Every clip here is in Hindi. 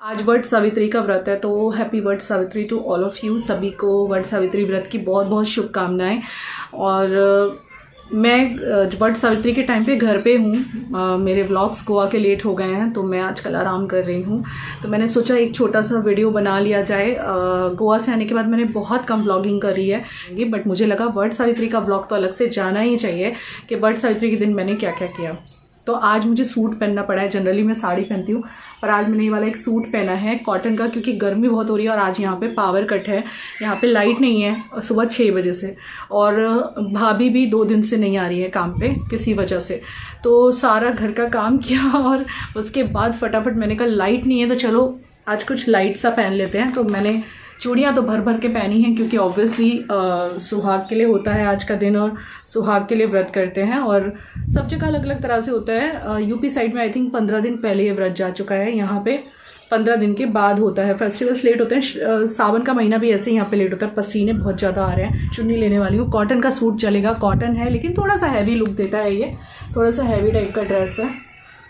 आज वट सावित्री का व्रत है, तो happy Vat Savitri to all of you. सभी को वट सावित्री व्रत की बहुत बहुत शुभकामनाएं। और मैं वट सावित्री के टाइम पे घर पे हूँ। मेरे व्लॉग्स गोवा के लेट हो गए हैं, तो मैं आजकल आराम कर रही हूँ। तो मैंने सोचा एक छोटा सा वीडियो बना लिया जाए। गोवा से आने के बाद मैंने बहुत कम व्लॉगिंग करी है, बट मुझे लगा वट सावित्री का व्लॉग तो अलग से जाना ही चाहिए कि वट सावित्री के दिन मैंने क्या क्या किया। तो आज मुझे सूट पहनना पड़ा है। जनरली मैं साड़ी पहनती हूँ, पर आज मैंने ये वाला एक सूट पहना है कॉटन का, क्योंकि गर्मी बहुत हो रही है और आज यहाँ पे पावर कट है। यहाँ पे लाइट नहीं है सुबह 6 बजे से, और भाभी भी 2 दिन से नहीं आ रही है काम पे किसी वजह से। तो सारा घर का काम किया और उसके बाद फटाफट मैंने कहा लाइट नहीं है तो चलो आज कुछ लाइट सा पहन लेते हैं। तो मैंने चूड़ियाँ तो भर भर के पहनी हैं, क्योंकि ऑब्वियसली सुहाग के लिए होता है आज का दिन, और सुहाग के लिए व्रत करते हैं। और सब जगह अलग अलग तरह से होता है। यूपी साइड में आई थिंक 15 दिन पहले ये व्रत जा चुका है, यहाँ पे 15 दिन के बाद होता है। फेस्टिवल्स लेट होते हैं। सावन का महीना भी ऐसे ही यहाँ पे लेट होता है। पसीने बहुत ज़्यादा आ रहे हैं। चुन्नी लेने वाली हूँ। कॉटन का सूट चलेगा, कॉटन है लेकिन थोड़ा सा हैवी लुक देता है। ये थोड़ा सा हैवी टाइप का ड्रेस है,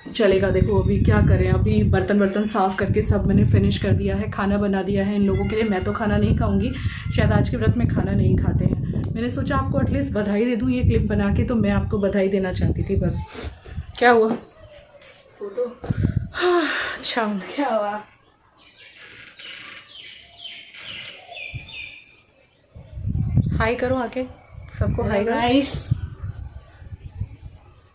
चलेगा। देखो अभी क्या करें, अभी बर्तन साफ़ करके सब मैंने फिनिश कर दिया है। खाना बना दिया है इन लोगों के लिए। मैं तो खाना नहीं खाऊंगी, शायद आज के व्रत में खाना नहीं खाते हैं। मैंने सोचा आपको एटलीस्ट बधाई दे दूँ ये क्लिप बना के, तो मैं आपको बधाई देना चाहती थी बस। क्या हुआ? फोटो? अच्छा क्या हुआ? हाय करो आके सबको। Hi guys.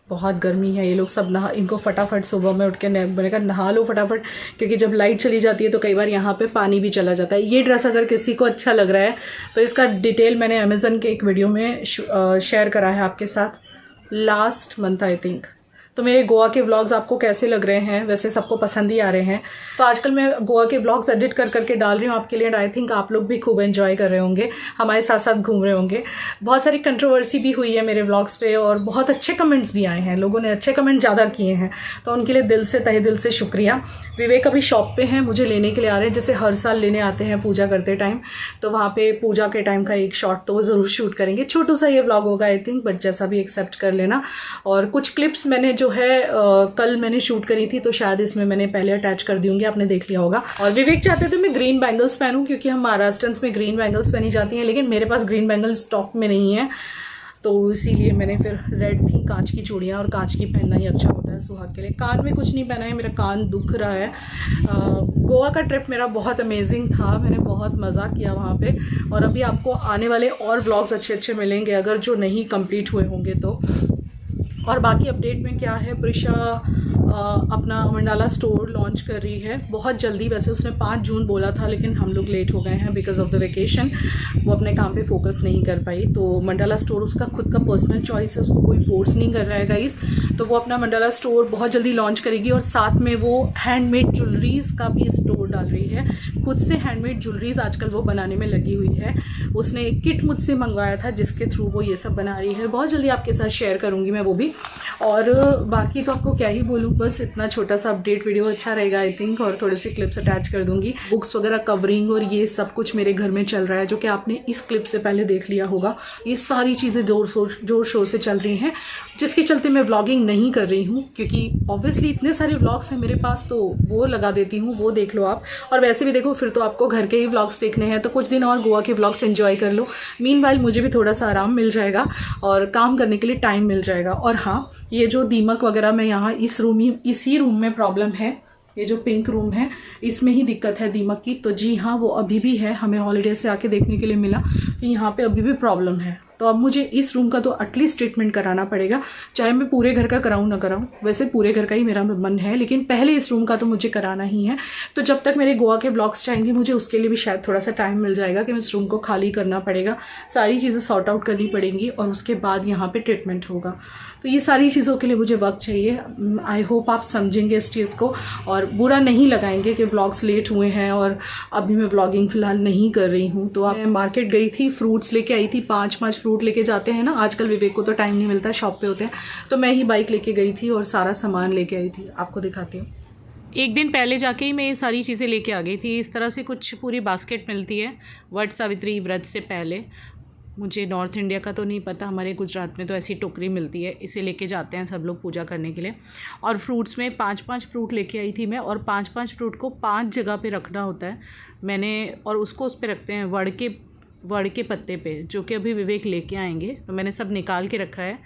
बहुत गर्मी है। ये लोग सब इनको फटाफट सुबह में उठ के मैंने कहा नहा लो फटाफट, क्योंकि जब लाइट चली जाती है तो कई बार यहाँ पे पानी भी चला जाता है। ये ड्रेस अगर किसी को अच्छा लग रहा है तो इसका डिटेल मैंने अमेज़न के एक वीडियो में शेयर करा है आपके साथ लास्ट मंथ आई थिंक। तो मेरे गोवा के व्लॉग्स आपको कैसे लग रहे हैं? वैसे सबको पसंद ही आ रहे हैं। तो आजकल मैं गोवा के व्लॉग्स एडिट कर करके डाल रही हूँ आपके लिए, एंड आई थिंक आप लोग भी खूब एंजॉय कर रहे होंगे, हमारे साथ साथ घूम रहे होंगे। बहुत सारी कंट्रोवर्सी भी हुई है मेरे व्लॉग्स पे, और बहुत अच्छे कमेंट्स भी आए हैं। लोगों ने अच्छे कमेंट ज़्यादा किए हैं, तो उनके लिए दिल से तहे दिल से शुक्रिया। विवेक अभी शॉप पे हैं, मुझे लेने के लिए आ रहे हैं, जैसे हर साल लेने आते हैं पूजा करते टाइम। तो वहाँ पे पूजा के टाइम का एक शॉट तो वो ज़रूर शूट करेंगे। छोटू सा ये व्लॉग होगा आई थिंक, बट जैसा भी एक्सेप्ट कर लेना। और कुछ क्लिप्स मैंने जो है कल मैंने शूट करी थी, तो शायद इसमें मैंने पहले अटैच कर दी होंगी, आपने देख लिया होगा। और विवेक चाहते थे मैं ग्रीन बैंगल्स पहनूं, क्योंकि हम महाराष्ट्रन्स में ग्रीन बैंगल्स पहनी जाती हैं, लेकिन मेरे पास ग्रीन बैंगल्स स्टॉक में नहीं है, तो इसीलिए मैंने फिर रेड थी कांच की चूड़ियाँ, और कांच की पहनना ही अच्छा होता है सुहाग के लिए। कान में कुछ नहीं पहना है, मेरा कान दुख रहा है। गोवा का ट्रिप मेरा बहुत अमेजिंग था, मैंने बहुत मज़ा किया वहाँ पे। और अभी आपको आने वाले और व्लॉग्स अच्छे अच्छे मिलेंगे, अगर जो नहीं कंप्लीट हुए होंगे तो। और बाकी अपडेट में क्या है, प्रिशा अपना मंडाला स्टोर लॉन्च कर रही है बहुत जल्दी। वैसे उसने 5 जून बोला था, लेकिन हम लोग लेट हो गए हैं बिकॉज ऑफ द वेकेशन। वो अपने काम पे फोकस नहीं कर पाई। तो मंडाला स्टोर उसका खुद का पर्सनल चॉइस है, उसको कोई फोर्स नहीं कर रहा है गाइस। तो वो अपना मंडाला स्टोर बहुत जल्दी लॉन्च करेगी, और साथ में वो हैंडमेड ज्वेलरीज का भी स्टोर डाल रही है। खुद से हैंडमेड ज्वेलरीज आजकल वो बनाने में लगी हुई है। उसने एक किट मुझसे मंगवाया था, जिसके थ्रू वो ये सब बना रही है। बहुत जल्दी आपके साथ शेयर करूँगी मैं वो भी। और बाकी तो आपको क्या ही बोलूँ, बस इतना छोटा सा अपडेट वीडियो अच्छा रहेगा आई थिंक। और थोड़ी सी क्लिप्स अटैच कर दूंगी। बुक्स वगैरह कवरिंग और ये सब कुछ मेरे घर में चल रहा है, जो कि आपने इस क्लिप से पहले देख लिया होगा। ये सारी चीज़ें जोर शोर से चल रही हैं, जिसके चलते मैं व्लॉगिंग नहीं कर रही हूँ, क्योंकि ऑब्वियसली इतने सारे व्लॉग्स हैं मेरे पास, तो वो लगा देती हूँ, वो देख लो आप। और वैसे भी देखो फिर तो आपको घर के ही व्लॉग्स देखने हैं, तो कुछ दिन और गोवा के व्लॉग्स एंजॉय कर लो। मीनवाइल मुझे भी थोड़ा सा आराम मिल जाएगा और काम करने के लिए टाइम मिल जाएगा। और हाँ, ये जो दीमक वगैरह में यहाँ इसी रूम में प्रॉब्लम है। ये जो पिंक रूम है इसमें ही दिक्कत है दीमक की। तो जी हाँ, वो अभी भी है, हमें हॉलीडे से आके देखने के लिए मिला कि यहाँ पे अभी भी प्रॉब्लम है। तो अब मुझे इस रूम का तो एटलीस्ट ट्रीटमेंट कराना पड़ेगा, चाहे मैं पूरे घर का कराऊँ ना कराऊँ। वैसे पूरे घर का ही मेरा मन है, लेकिन पहले इस रूम का तो मुझे कराना ही है। तो जब तक मेरे गोवा के ब्लॉग्स चाहेंगे, मुझे उसके लिए भी शायद थोड़ा सा टाइम मिल जाएगा कि इस रूम को खाली करना पड़ेगा, सारी चीज़ें सॉर्ट आउट करनी पड़ेंगी, और उसके बाद यहाँ पर ट्रीटमेंट होगा। तो ये सारी चीज़ों के लिए मुझे वक्त चाहिए। आई होप आप समझेंगे इस चीज़ को और बुरा नहीं लगाएंगे कि व्लॉग्स लेट हुए हैं और अभी मैं व्लॉगिंग फ़िलहाल नहीं कर रही हूँ। तो मैं मार्केट गई थी, फ्रूट्स लेके आई थी। 5 फ्रूट लेके जाते हैं ना आजकल, विवेक को तो टाइम नहीं मिलता, शॉप पे होते हैं। तो मैं ही बाइक लेके गई थी और सारा सामान लेके आई थी। आपको दिखाती हूँ। एक दिन पहले जाके ही मैं ये सारी चीज़ें लेके आ गई थी। इस तरह से कुछ पूरी बास्केट मिलती है वट सावित्री व्रत से पहले। मुझे नॉर्थ इंडिया का तो नहीं पता, हमारे गुजरात में तो ऐसी टोकरी मिलती है, इसे लेके जाते हैं सब लोग पूजा करने के लिए। और फ्रूट्स में 5-5 फ्रूट लेके आई थी मैं, और 5-5 फ्रूट को 5 जगह पे रखना होता है मैंने, और उसको उस पे रखते हैं वड़ के पत्ते पे, जो कि अभी विवेक लेके आएंगे, तो मैंने सब निकाल के रखा है।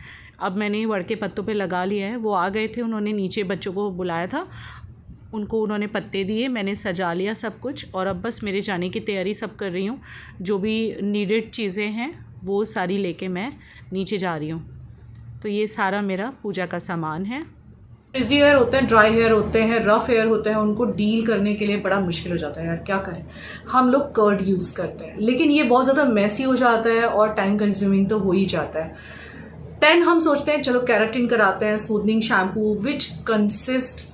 अब मैंने वड़ के पत्तों पे लगा लिया है। वो आ गए थे, उन्होंने नीचे बच्चों को बुलाया था, उनको उन्होंने पत्ते दिए, मैंने सजा लिया सब कुछ, और अब बस मेरे जाने की तैयारी सब कर रही हूँ। जो भी नीडेड चीज़ें हैं वो सारी लेके मैं नीचे जा रही हूँ। तो ये सारा मेरा पूजा का सामान है। फ्रिजी हेयर होते हैं, ड्राई हेयर होते हैं, रफ हेयर होते हैं, उनको डील करने के लिए बड़ा मुश्किल हो जाता है यार, क्या करें। हम लोग कर्ड यूज़ करते हैं, लेकिन ये बहुत ज़्यादा मैसी हो जाता है और टाइम कंज्यूमिंग तो हो ही जाता है। देन हम सोचते हैं चलो केराटिन कराते हैं, smoothening shampoo which consist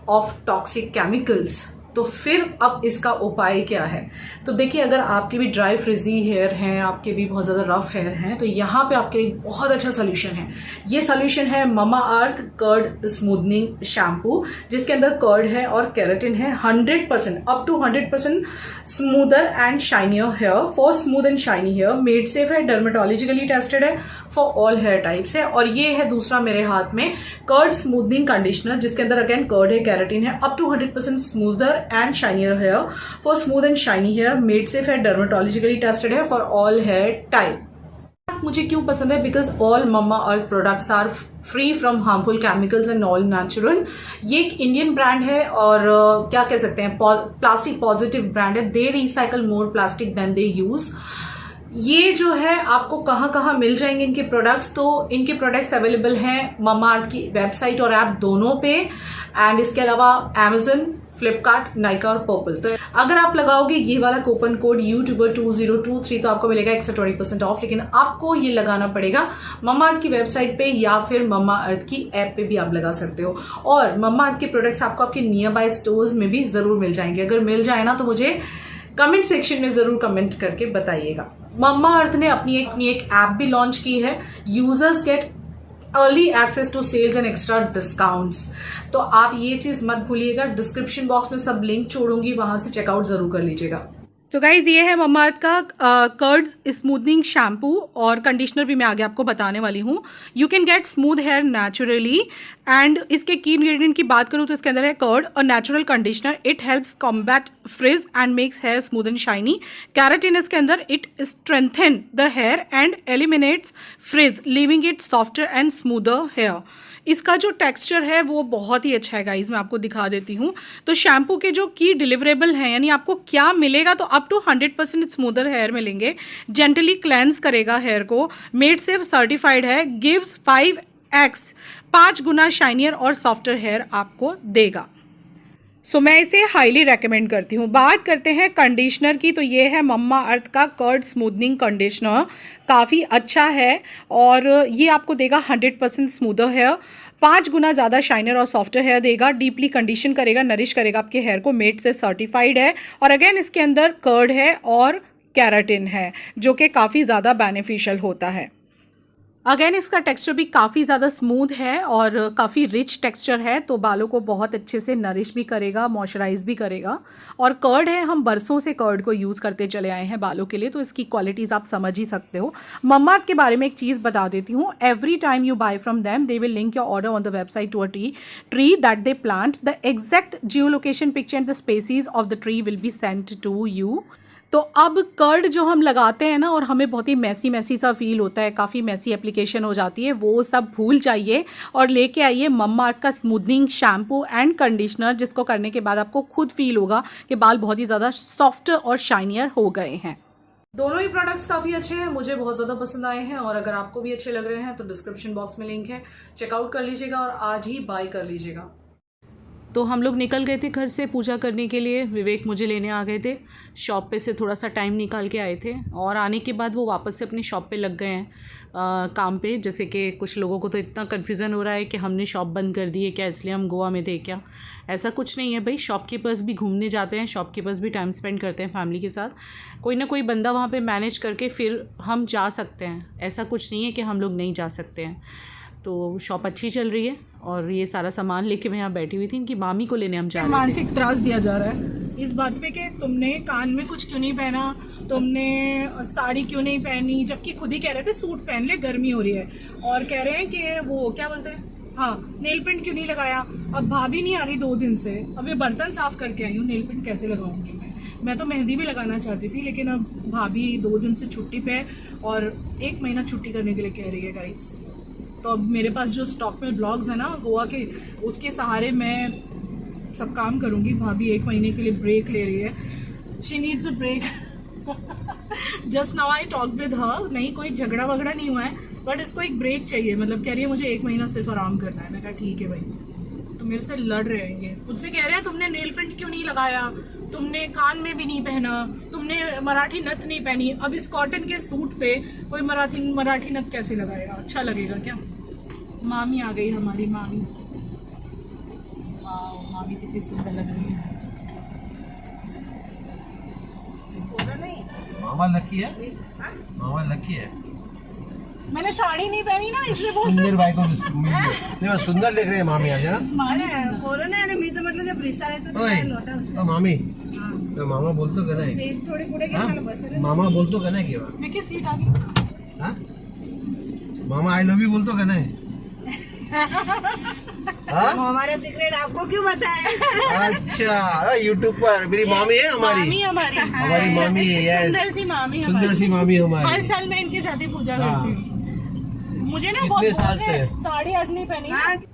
of toxic chemicals. तो फिर अब इसका उपाय क्या है? तो देखिए, अगर आपके भी ड्राई फ्रिजी हेयर हैं, आपके भी बहुत ज़्यादा रफ हेयर हैं, तो यहाँ पे आपके लिए बहुत अच्छा सोल्यूशन है। ये सोल्यूशन है Mamaearth curd smoothening shampoo, जिसके अंदर कर्ड है और केराटिन है। 100% up to 100% smoother and shinier hair for smooth and shiny hair, made safe है, डर्मेटोलॉजिकली टेस्टेड है, फॉर ऑल हेयर टाइप्स है। और ये है दूसरा मेरे हाथ में कर्ड स्मूथनिंग कंडीशनर, जिसके अंदर अगेन कर्ड है, केराटिन है, up to 100% smoother and shinier hair for smooth and shiny hair, made safe है, dermatologically tested है, for all hair type। मुझे क्यों पसंद है? Because all Mamaearth products are free from harmful chemicals and all natural. ये एक इंडियन ब्रांड है, और क्या कह सकते हैं, प्लास्टिक पॉजिटिव ब्रांड है। They recycle more plastic than they use. ये जो है आपको कहाँ कहाँ मिल जाएंगे इनके प्रोडक्ट्स? तो इनके प्रोडक्ट्स अवेलेबल हैं मम्मा अर्थ की वेबसाइट और ऐप दोनों पे, एंड इसके अलावा Amazon, फ्लिपकार्ट, नाइका और पर्पल। तो अगर आप लगाओगे ये वाला कूपन कोड यूट्यूबर 2023 तो आपको मिलेगा एक्स्ट्रा 20% ऑफ। लेकिन आपको ये लगाना पड़ेगा मम्मा अर्थ की वेबसाइट पे, या फिर मम्मा अर्थ की ऐप पे भी आप लगा सकते हो। और मम्मा अर्थ के प्रोडक्ट्स आपको आपके नियर बाय स्टोर्स में भी जरूर मिल जाएंगे। अगर मिल जाए ना तो मुझे कमेंट सेक्शन में जरूर कमेंट करके बताइएगा। मम्मा अर्थ ने अपनी एक ऐप भी लॉन्च की है, users get early access to sales and extra discounts. तो आप ये चीज मत भूलिएगा, डिस्क्रिप्शन बॉक्स में सब लिंक छोड़ूंगी, वहां से चेकआउट जरूर कर लीजिएगा। तो गाइज, ये है मम्मा अर्थ का कर्ड्स स्मूथनिंग शैम्पू, और कंडीशनर भी मैं आगे आपको बताने वाली हूँ। You can get smooth hair naturally, and इसके की इंग्रेडिएंट की बात करूँ तो इसके अंदर है कर्ड और natural conditioner. It helps combat frizz and makes hair smooth and shiny. Keratin इसके अंदर, it strengthen the hair and eliminates frizz, leaving it softer and smoother hair. इसका जो टेक्सचर है वो बहुत ही अच्छा है गाइज, मैं आपको दिखा देती हूँ। तो शैम्पू के जो की डिलीवरेबल हैं, यानी आपको क्या मिलेगा, तो अप टू 100% स्मूदर हेयर मिलेंगे, जेंटली क्लेंस करेगा हेयर को, मेड सेफ सर्टिफाइड है, गिव्स 5x 5 गुना शाइनियर और सॉफ्टर हेयर आपको देगा। सो मैं इसे हाईली रेकमेंड करती हूँ। बात करते हैं कंडीशनर की, तो ये है मम्मा अर्थ का कर्ड स्मूथनिंग कंडीशनर, काफ़ी अच्छा है, और ये आपको देगा 100% स्मूदर हेयर, 5 गुना ज़्यादा शाइनर और सॉफ्टर हेयर देगा, डीपली कंडीशन करेगा, नरिश करेगा आपके हेयर को, मेड से सर्टिफाइड है, और अगेन इसके अंदर कर्ड है और कैराटिन है, जो कि काफ़ी ज़्यादा बेनिफिशियल होता है। अगेन इसका टेक्सचर भी काफ़ी ज़्यादा स्मूथ है और काफ़ी रिच टेक्सचर है, तो बालों को बहुत अच्छे से नरिश भी करेगा, मॉइस्चराइज भी करेगा। और कर्ड है, हम बरसों से कर्ड को यूज़ करते चले आए हैं बालों के लिए, तो इसकी क्वालिटीज़ आप समझ ही सकते हो। मम्मा अर्थ के बारे में एक चीज़ बता देती हूँ, every time you buy from them they will link your order on the website to a tree that they plant, the exact geolocation picture and the species of the tree will be sent to you. तो अब कर्ड जो हम लगाते हैं ना, और हमें बहुत ही मैसी सा फील होता है, काफ़ी मैसी एप्लीकेशन हो जाती है, वो सब भूल जाइए और लेके आइए मम्मा अर्थ का स्मूथनिंग शैम्पू एंड कंडीशनर, जिसको करने के बाद आपको खुद फील होगा कि बाल बहुत ही ज़्यादा सॉफ्ट और शाइनियर हो गए हैं। दोनों ही प्रोडक्ट्स काफ़ी अच्छे हैं, मुझे बहुत ज़्यादा पसंद आए हैं, और अगर आपको भी अच्छे लग रहे हैं तो डिस्क्रिप्शन बॉक्स में लिंक है, चेकआउट कर लीजिएगा और आज ही बाय कर लीजिएगा। तो हम लोग निकल गए थे घर से पूजा करने के लिए, विवेक मुझे लेने आ गए थे, शॉप पे से थोड़ा सा टाइम निकाल के आए थे, और आने के बाद वो वापस से अपनी शॉप पे लग गए हैं काम पे। जैसे कि कुछ लोगों को तो इतना कन्फ्यूज़न हो रहा है कि हमने शॉप बंद कर दी है क्या, इसलिए हम गोवा में थे क्या। ऐसा कुछ नहीं है भाई, शॉपकीपर्स भी घूमने जाते हैं, शॉपकीपर्स भी टाइम स्पेंड करते हैं फैमिली के साथ, कोई ना कोई बंदा वहाँ पे मैनेज करके फिर हम जा सकते हैं, ऐसा कुछ नहीं है कि हम लोग नहीं जा सकते हैं। तो शॉप अच्छी चल रही है और ये सारा सामान लेके मैं यहाँ बैठी हुई थी। इनकी मामी को लेने हम जा रहे हैं। मानसिक त्रास दिया जा रहा है इस बात पे कि तुमने कान में कुछ क्यों नहीं पहना, तुमने साड़ी क्यों नहीं पहनी, जबकि खुद ही कह रहे थे सूट पहन ले, गर्मी हो रही है। और कह रहे हैं कि वो क्या बोलते हैं, हाँ, नेल पेंट क्यों नहीं लगाया। अब भाभी नहीं आ रही 2 दिन से, अब ये बर्तन साफ करके आई हूँ, नेल पेंट कैसे लगाऊंगी मैं तो मेहंदी भी लगाना चाहती थी, लेकिन अब भाभी 2 दिन से छुट्टी पे है और 1 महीना छुट्टी करने के लिए कह रही है गाइस। तो अब मेरे पास जो स्टॉक में व्लॉग्स है ना गोवा के, उसके सहारे मैं सब काम करूँगी। भाभी 1 महीने के लिए ब्रेक ले रही है, she needs a break. Just now I talk with her, नहीं कोई झगड़ा वगड़ा नहीं हुआ है, बट इसको एक ब्रेक चाहिए। मतलब कह रही है मुझे 1 महीना सिर्फ आराम करना है। मैं कहा ठीक है भाई। तो मेरे से लड़ रहे हैं ये, मुझसे कह रहे हैं तुमने नेल पेंट क्यों नहीं लगाया, तुमने कान में भी नहीं पहना, तुमने मराठी नथ नहीं पहनी। अब इस कॉटन के सूट पे कोई मराठी नथ कैसे लगाएगा, अच्छा लगेगा क्या। मामी आ गई हमारी, मामी। वाह, मामी कितनी सुंदर लग रही है। मामा लकी है, मामा लकी है। मैंने साड़ी नहीं पहनी ना इसलिए बोल सुंदर भाई को नहीं, सुंदर देख रहे हैं मामी आज। मामी तो मामा बोलतो का नाही, मामा बोलतो का नाही केव्हा, मैं किस सीट आ गई। हाँ? मामा आई लव यू बोलतो का नहीं। हमारा सीक्रेट आपको क्यों बताया। अच्छा, यूट्यूब पर मेरी मामी है, हमारी मामी है, यस, सुंदर सी मामी हमारी। हर साल मैं इनके साथ ही पूजा करती हूँ। मुझे ना बहुत साल से साड़ी आज नहीं पहनी।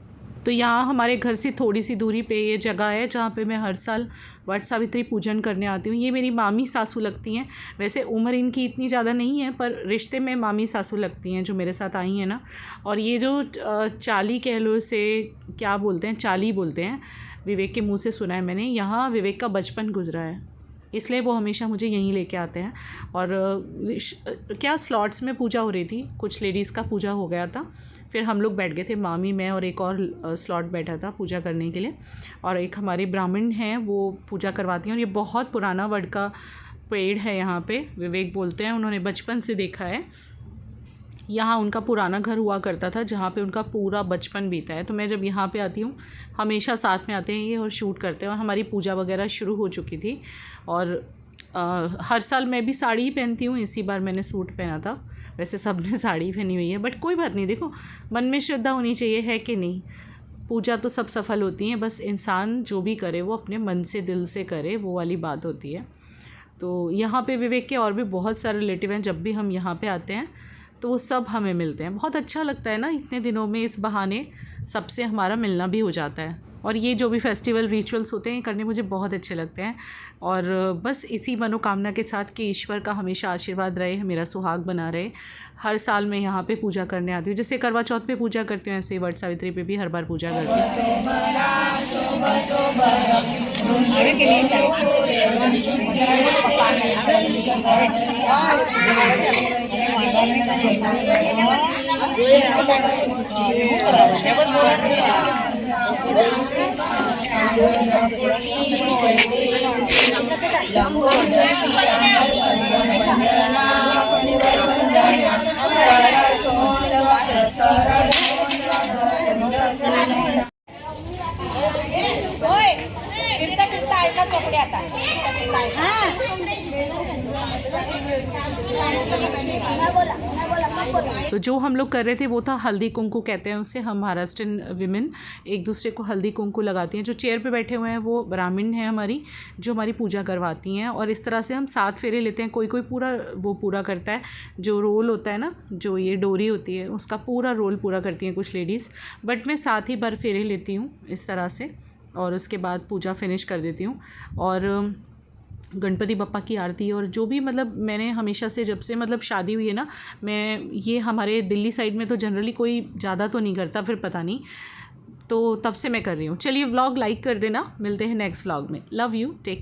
तो यहाँ हमारे घर से थोड़ी सी दूरी पे ये जगह है जहाँ पे मैं हर साल वट सावित्री पूजन करने आती हूँ। ये मेरी मामी सासू लगती हैं। वैसे उम्र इनकी इतनी ज़्यादा नहीं है, पर रिश्ते में मामी सासू लगती हैं जो मेरे साथ आई हैं ना। और ये जो चाली कह लो से क्या बोलते हैं, चाली बोलते हैं, विवेक के मुँह से सुना है मैंने। यहाँ विवेक का बचपन गुजरा है, इसलिए वो हमेशा मुझे यहीं लेके आते हैं। और क्या स्लॉट्स में पूजा हो रही थी, कुछ लेडीज़ का पूजा हो गया था, फिर हम लोग बैठ गए थे, मामी, मैं और एक और स्लॉट बैठा था पूजा करने के लिए। और एक हमारे ब्राह्मण हैं वो पूजा करवाती हैं। और ये बहुत पुराना वड का पेड़ है यहाँ पे, विवेक बोलते हैं, उन्होंने बचपन से देखा है। यहाँ उनका पुराना घर हुआ करता था जहाँ पे उनका पूरा बचपन बीता है। तो मैं जब यहाँ पे आती हूँ हमेशा साथ में आते हैं ये और शूट करते हैं। और हमारी पूजा वगैरह शुरू हो चुकी थी और हर साल मैं भी साड़ी ही पहनती हूँ, इसी बार मैंने सूट पहना था। वैसे सब ने साड़ी पहनी हुई है, बट कोई बात नहीं, देखो मन में श्रद्धा होनी चाहिए, है कि नहीं। पूजा तो सब सफल होती हैं, बस इंसान जो भी करे वो अपने मन से दिल से करे, वो वाली बात होती है। तो यहाँ पे विवेक के और भी बहुत सारे रिलेटिव हैं। जब भी हम यहाँ पे आते हैं तो वो सब हमें मिलते हैं। बहुत अच्छा लगता है ना, इतने दिनों में इस बहाने सबसे हमारा मिलना भी हो जाता है। और ये जो भी फेस्टिवल रिचुअल्स होते हैं करने मुझे बहुत अच्छे लगते हैं। और बस इसी मनोकामना के साथ कि ईश्वर का हमेशा आशीर्वाद रहे, मेरा सुहाग बना रहे। हर साल मैं यहाँ पे पूजा करने आती हूँ। जैसे करवा चौथ पे पूजा करती हूँ, ऐसे वट सावित्री पे भी हर बार पूजा करती तो जो हम लोग कर रहे थे वो था हल्दी कुंकू, कहते हैं उसे हम महाराष्ट्रियन विमेन एक दूसरे को हल्दी कुंकू लगाती हैं। जो चेयर पे बैठे हुए हैं वो ब्राह्मण हैं हमारी, जो हमारी पूजा करवाती हैं। और इस तरह से हम 7 फेरे लेते हैं। कोई कोई पूरा करता है, जो रोल होता है ना, जो ये डोरी होती है उसका पूरा रोल पूरा करती हैं कुछ लेडीज़, बट मैं 7 ही बार फेरे लेती हूँ इस तरह से। और उसके बाद पूजा फिनिश कर देती हूँ। और गणपति बप्पा की आरती और जो भी, मतलब मैंने हमेशा से जब से मतलब शादी हुई है ना, मैं ये हमारे दिल्ली साइड में तो जनरली कोई ज़्यादा तो नहीं करता, फिर पता नहीं, तो तब से मैं कर रही हूँ। चलिए व्लॉग लाइक कर देना, मिलते हैं नेक्स्ट व्लॉग में। Love you, take